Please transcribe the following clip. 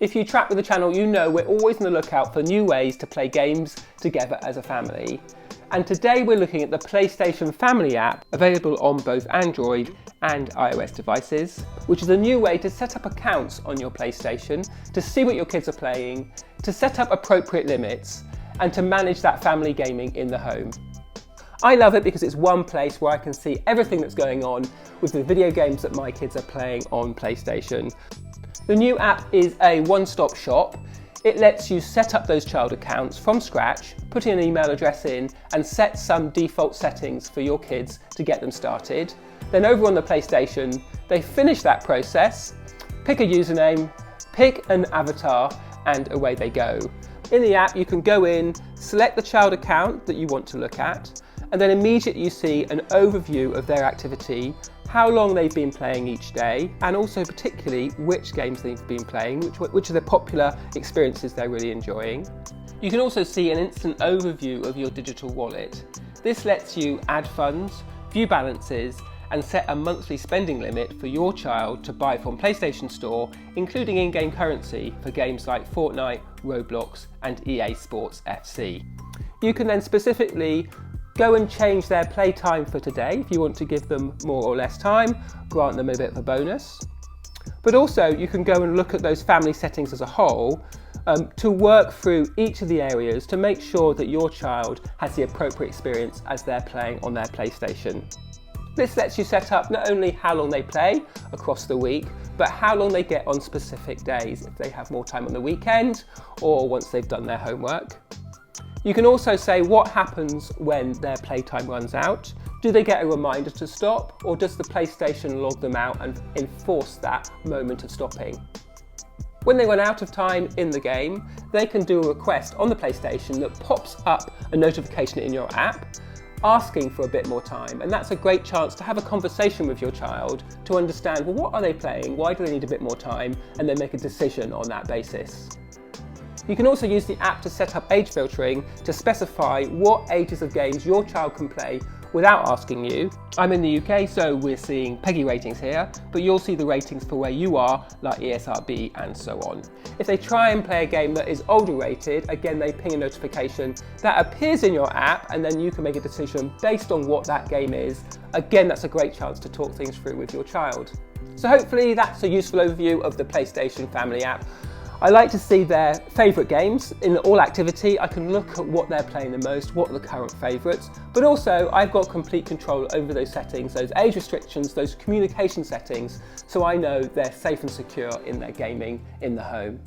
If you track with the channel, you know we're always on the lookout for new ways to play games together as a family. And today we're looking at the PlayStation Family app, available on both Android and iOS devices, which is a new way to set up accounts on your PlayStation, to see what your kids are playing, to set up appropriate limits, and to manage that family gaming in the home. I love it because it's one place where I can see everything that's going on with the video games that my kids are playing on PlayStation. The new app is a one-stop shop. It lets you set up those child accounts from scratch, put an email address in, and set some default settings for your kids to get them started. Then over on the PlayStation, they finish that process, pick a username, pick an avatar, and away they go. In the app, you can go in, select the child account that you want to look at, and then immediately you see an overview of their activity, how long they've been playing each day, and also particularly which games they've been playing, which are the popular experiences they're really enjoying. You can also see an instant overview of your digital wallet. This lets you add funds, view balances, and set a monthly spending limit for your child to buy from PlayStation Store, including in-game currency for games like Fortnite, Roblox, and EA Sports FC. You can then specifically go and change their playtime for today if you want to give them more or less time, grant them a bit of a bonus. But also you can go and look at those family settings as a whole to work through each of the areas to make sure that your child has the appropriate experience as they're playing on their PlayStation. This lets you set up not only how long they play across the week, but how long they get on specific days, if they have more time on the weekend or once they've done their homework. You can also say what happens when their playtime runs out. Do they get a reminder to stop, or does the PlayStation log them out and enforce that moment of stopping? When they run out of time in the game, they can do a request on the PlayStation that pops up a notification in your app asking for a bit more time, and that's a great chance to have a conversation with your child to understand, well, what are they playing, why do they need a bit more time, and then make a decision on that basis. You can also use the app to set up age filtering to specify what ages of games your child can play without asking you. I'm in the UK, so we're seeing PEGI ratings here, but you'll see the ratings for where you are, like ESRB and so on. If they try and play a game that is older rated, again, they ping a notification that appears in your app, and then you can make a decision based on what that game is. Again, that's a great chance to talk things through with your child. So hopefully that's a useful overview of the PlayStation Family app. I like to see their favourite games in all activity. I can look at what they're playing the most, what are the current favourites, but also I've got complete control over those settings, those age restrictions, those communication settings, so I know they're safe and secure in their gaming in the home.